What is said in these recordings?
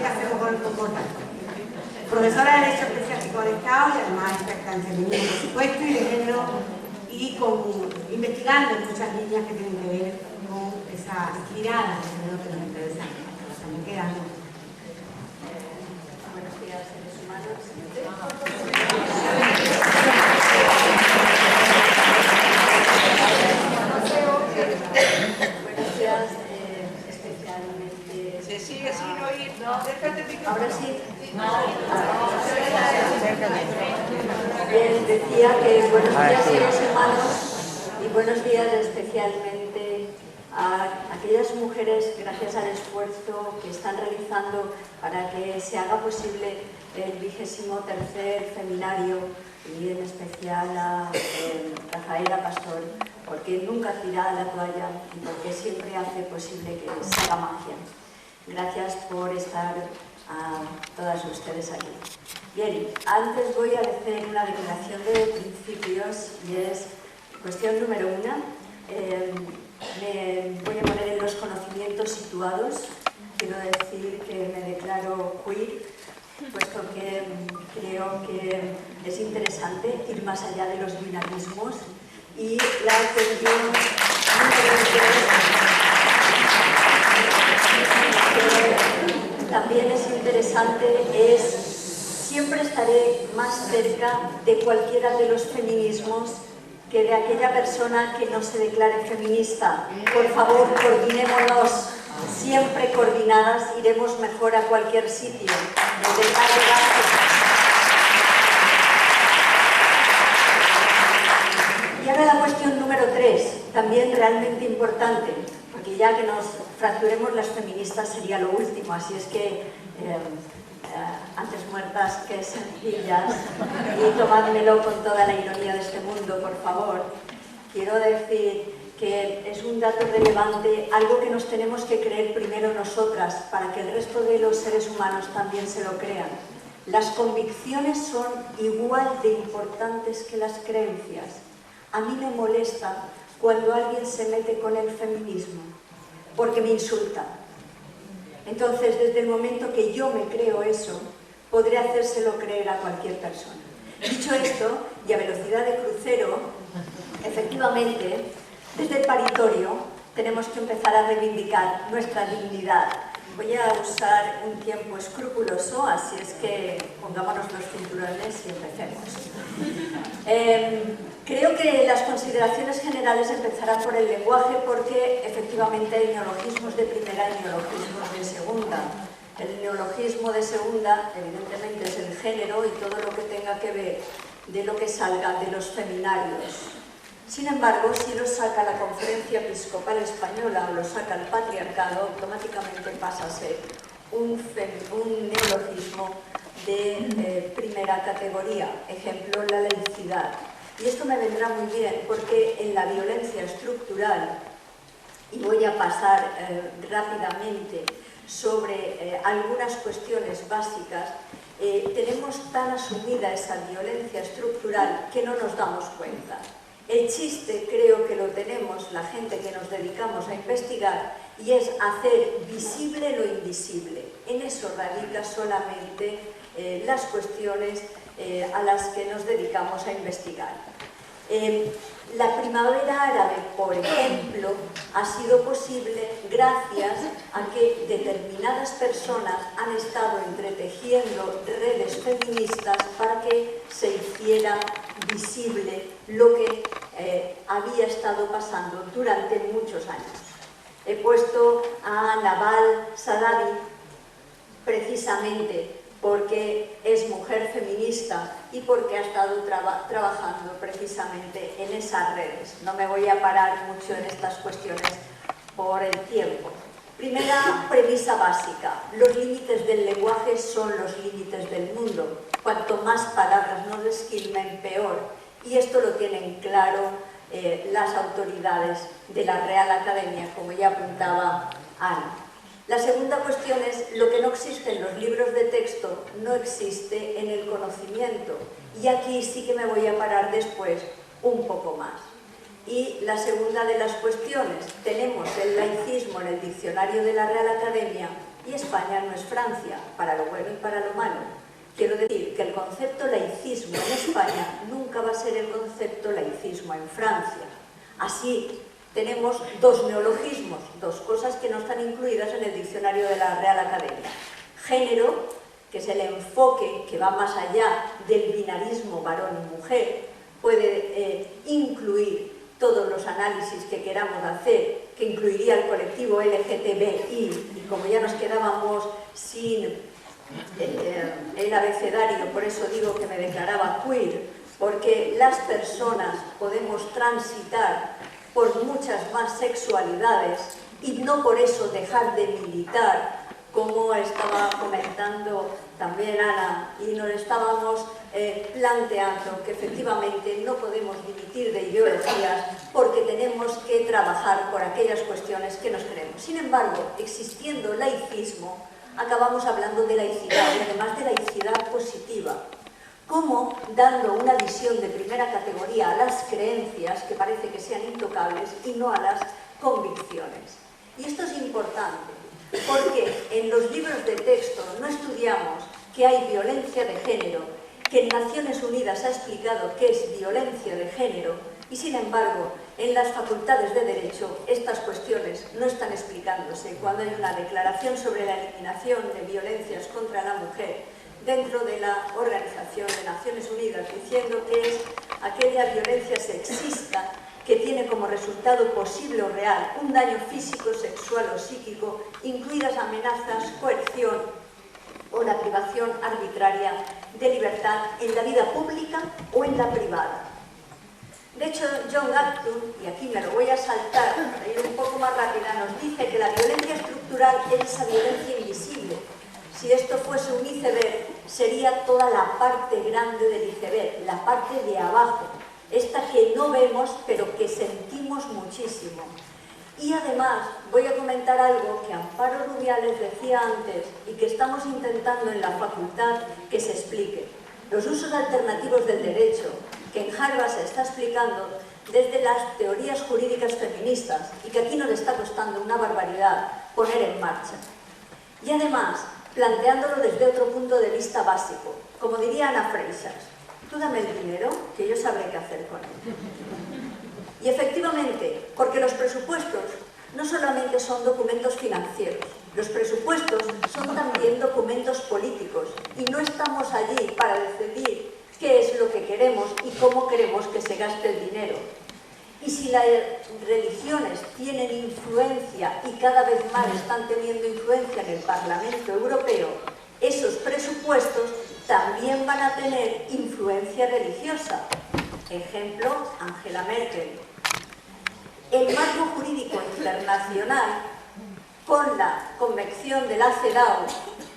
hacemos con el comportamiento. Profesora de Derecho Eclesiástico del Estado y además experta en feminismo, por supuesto, y de género, y investigando en muchas líneas que tienen que ver con esa mirada de género que nos interesa. Me quedan. Buenos días, seres humanos. Buenos días, especialmente... Se sigue sin oír. No, acércate el micrófono. Ahora sí. Bien, decía que buenos días, seres humanos, y buenos días especialmente a aquellas mujeres, gracias al esfuerzo que están realizando para que se haga posible el 23º Feminario, y en especial a Rafaela Pastor, porque nunca tira la toalla y porque siempre hace posible que se haga magia. Gracias por estar a todas ustedes aquí. Bien, antes voy a hacer una declaración de principios y es cuestión número 1. Me voy a poner en los conocimientos situados. Quiero decir que me declaro queer, puesto que creo que es interesante ir más allá de los binarismos. Y la cuestión número 2 que también es interesante es siempre estaré más cerca de cualquiera de los feminismos que de aquella persona que no se declare feminista. Por favor, coordinémonos, siempre coordinadas iremos mejor a cualquier sitio. Y ahora la cuestión número 3, también realmente importante, porque ya que nos fracturemos las feministas sería lo último, así es que antes muertas que sencillas, y tomádmelo con toda la ironía de este mundo, por favor. Quiero decir que es un dato relevante, algo que nos tenemos que creer primero nosotras, para que el resto de los seres humanos también se lo crean. Las convicciones son igual de importantes que las creencias. A mí me molesta cuando alguien se mete con el feminismo, porque me insulta. Entonces, desde el momento que yo me creo eso, podré hacérselo creer a cualquier persona. Dicho esto, y a velocidad de crucero, efectivamente, desde el paritorio tenemos que empezar a reivindicar nuestra dignidad. Voy a usar un tiempo escrupuloso, así es que pongámonos los cinturones y empecemos. Creo que las consideraciones generales empezarán por el lenguaje, porque efectivamente hay neologismos de primera y neologismos de segunda. El neologismo de segunda, evidentemente, es el género y todo lo que tenga que ver de lo que salga de los feminarios. Sin embargo, si lo saca la Conferencia Episcopal Española o lo saca el patriarcado, automáticamente pasa a ser un neologismo de primera categoría. Ejemplo, la laicidad. Y esto me vendrá muy bien porque en la violencia estructural, y voy a pasar rápidamente sobre algunas cuestiones básicas, tenemos tan asumida esa violencia estructural que no nos damos cuenta. El chiste creo que lo tenemos la gente que nos dedicamos a investigar, y es hacer visible lo invisible. En eso radica solamente las cuestiones a las que nos dedicamos a investigar. La primavera árabe, por ejemplo, ha sido posible gracias a que determinadas personas han estado entretejiendo redes feministas para que se hiciera visible lo que había estado pasando durante muchos años. He puesto a Nawal Saadawi precisamente porque es mujer feminista y porque ha estado trabajando precisamente en esas redes. No me voy a parar mucho en estas cuestiones por el tiempo. Primera premisa básica: los límites del lenguaje son los límites del mundo. Cuanto más palabras nos esquilmen, peor. Y esto lo tienen claro las autoridades de la Real Academia, como ya apuntaba Ana. La segunda cuestión es: lo que no existe en los libros de texto no existe en el conocimiento. Y aquí sí que me voy a parar después un poco más. Y la segunda de las cuestiones: tenemos el laicismo en el diccionario de la Real Academia, y España no es Francia, para lo bueno y para lo malo. Quiero decir que el concepto laicismo en España nunca va a ser el concepto laicismo en Francia. Así, tenemos dos neologismos, dos cosas que no están incluidas en el diccionario de la Real Academia. Género, que es el enfoque que va más allá del binarismo varón y mujer, puede incluir todos los análisis que queramos hacer, que incluiría el colectivo LGTBI, y como ya nos quedábamos sin el abecedario, por eso digo que me declaraba queer, porque las personas podemos transitar por muchas más sexualidades y no por eso dejar de militar, como estaba comentando también Ana, y nos estábamos planteando que efectivamente no podemos dimitir de ideologías porque tenemos que trabajar por aquellas cuestiones que nos queremos. Sin embargo, existiendo laicismo, acabamos hablando de laicidad, y además de laicidad positiva, como dando una visión de primera categoría a las creencias que parece que sean intocables y no a las convicciones. Y esto es importante, porque en los libros de texto no estudiamos que hay violencia de género, que en Naciones Unidas ha explicado qué es violencia de género, y sin embargo, en las facultades de Derecho estas cuestiones no están explicándose cuando hay una declaración sobre la eliminación de violencias contra la mujer dentro de la Organización de Naciones Unidas, diciendo que es aquella violencia sexista que tiene como resultado posible o real un daño físico, sexual o psíquico, incluidas amenazas, coerción o la privación arbitraria de libertad en la vida pública o en la privada. De hecho, John Galton, y aquí me lo voy a saltar para ir un poco más rápida, nos dice que la violencia estructural es esa violencia invisible. Si esto fuese un iceberg, sería toda la parte grande del iceberg, la parte de abajo, esta que no vemos pero que sentimos muchísimo. Y además voy a comentar algo que Amparo Rubiales decía antes y que estamos intentando en la facultad que se explique. Los usos alternativos del derecho, que en Harvard se está explicando desde las teorías jurídicas feministas y que aquí nos está costando una barbaridad poner en marcha. Y además, planteándolo desde otro punto de vista básico, como diría Ana Freixas, tú dame el dinero que yo sabré qué hacer con él. Y efectivamente, porque los presupuestos no solamente son documentos financieros, los presupuestos son también documentos políticos y no estamos allí para decidir qué es lo que queremos y cómo queremos que se gaste el dinero. Y si las religiones tienen influencia y cada vez más están teniendo influencia en el Parlamento Europeo, esos presupuestos también van a tener influencia religiosa. Ejemplo, Angela Merkel. El marco jurídico internacional, con la convención de la CEDAW,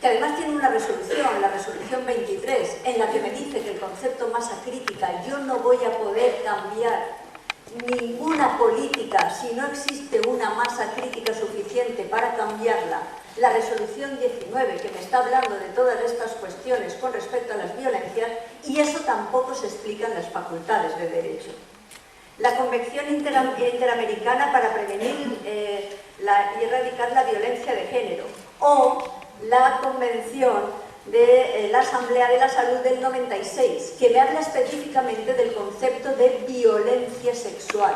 que además tiene una resolución, la resolución 23, en la que me dice que el concepto masa crítica, yo no voy a poder cambiar ninguna política si no existe una masa crítica suficiente para cambiarla. La resolución 19, que me está hablando de todas estas cuestiones con respecto a las violencias, y eso tampoco se explica en las facultades de Derecho. La Convención Interamericana para prevenir y erradicar la violencia de género, o la Convención de la Asamblea de la Salud del 96, que me habla específicamente del concepto de violencia sexual,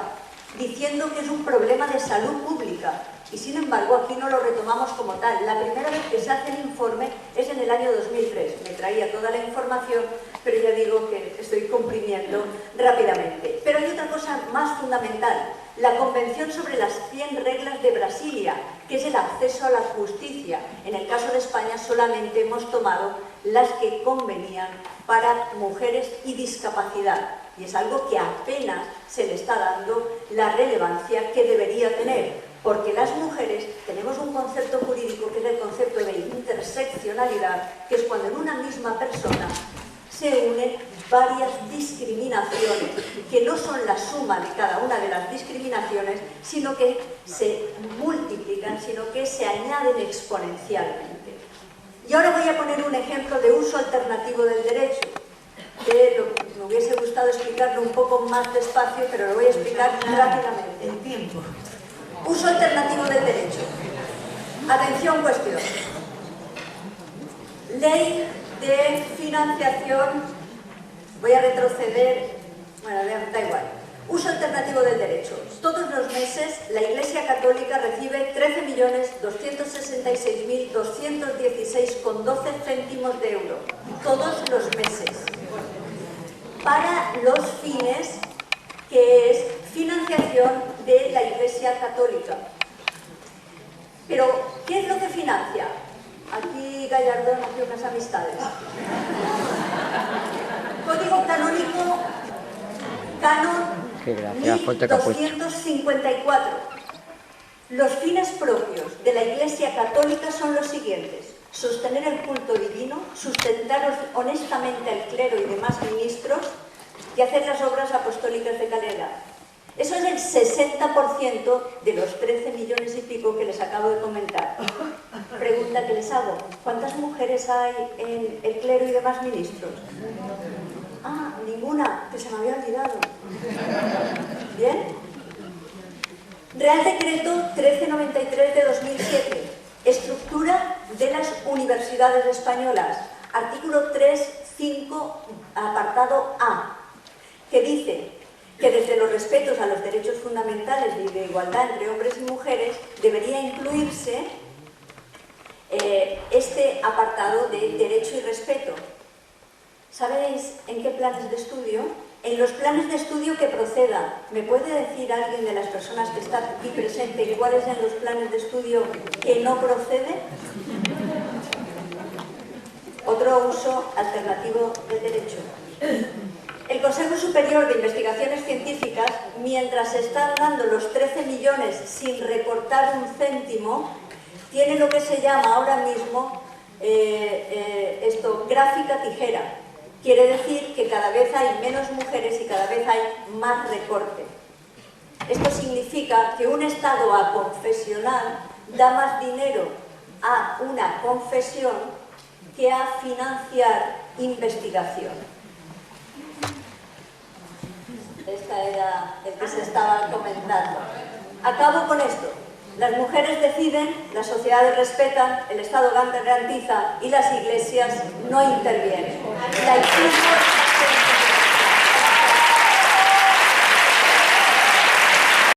diciendo que es un problema de salud pública, y sin embargo aquí no lo retomamos como tal. La primera vez que se hace el informe es en el año 2003, me traía toda la información, pero ya digo que estoy comprimiendo rápidamente. Pero hay otra cosa más fundamental, la Convención sobre las 100 reglas de Brasilia, que es el acceso a la justicia. En el caso de España solamente hemos tomado las que convenían para mujeres y discapacidad, y es algo que apenas se le está dando la relevancia que debería tener, porque las mujeres tenemos un concepto jurídico que es el concepto de interseccionalidad, que es cuando en una misma persona se unen varias discriminaciones, que no son la suma de cada una de las discriminaciones, sino que se multiplican, sino que se añaden exponencialmente. Y ahora voy a poner un ejemplo de uso alternativo del derecho, que me hubiese gustado explicarlo un poco más despacio, pero lo voy a explicar rápidamente. En tiempo. Uso alternativo del derecho. Atención, cuestión. Ley de financiación, voy a retroceder, bueno, da igual. Uso alternativo del derecho. Todos los meses la Iglesia Católica recibe 13.266.216,12 céntimos de euro. Todos los meses. Para los fines que es financiación de la Iglesia Católica. Pero, ¿qué es lo que financia? Aquí Gallardón hace unas amistades. Código canónico, canon 1254. Los fines propios de la Iglesia Católica son los siguientes: sostener el culto divino, sustentar honestamente al clero y demás ministros y hacer las obras apostólicas de caridad. Eso es el 60% de los 13 millones y pico que les acabo de comentar. Pregunta que les hago: ¿cuántas mujeres hay en el clero y demás ministros? Ah, ninguna, que se me había olvidado. ¿Bien? Real Decreto 1393 de 2007. Estructura de las universidades españolas. Artículo 3.5, apartado A, que dice que desde los respetos a los derechos fundamentales y de igualdad entre hombres y mujeres debería incluirse este apartado de derecho y respeto. ¿Sabéis en qué planes de estudio? En los planes de estudio que procedan. ¿Me puede decir alguien de las personas que están aquí presentes cuáles son los planes de estudio que no procede? Otro uso alternativo del derecho. El Consejo Superior de Investigaciones Científicas, mientras se están dando los 13 millones sin recortar un céntimo, tiene lo que se llama ahora mismo gráfica tijera. Quiere decir que cada vez hay menos mujeres y cada vez hay más recorte. Esto significa que un Estado aconfesional da más dinero a una confesión que a financiar investigación. Esta era el que se estaba comentando. Acabo con esto. Las mujeres deciden, las sociedades respetan, el Estado garantiza y las iglesias no intervienen.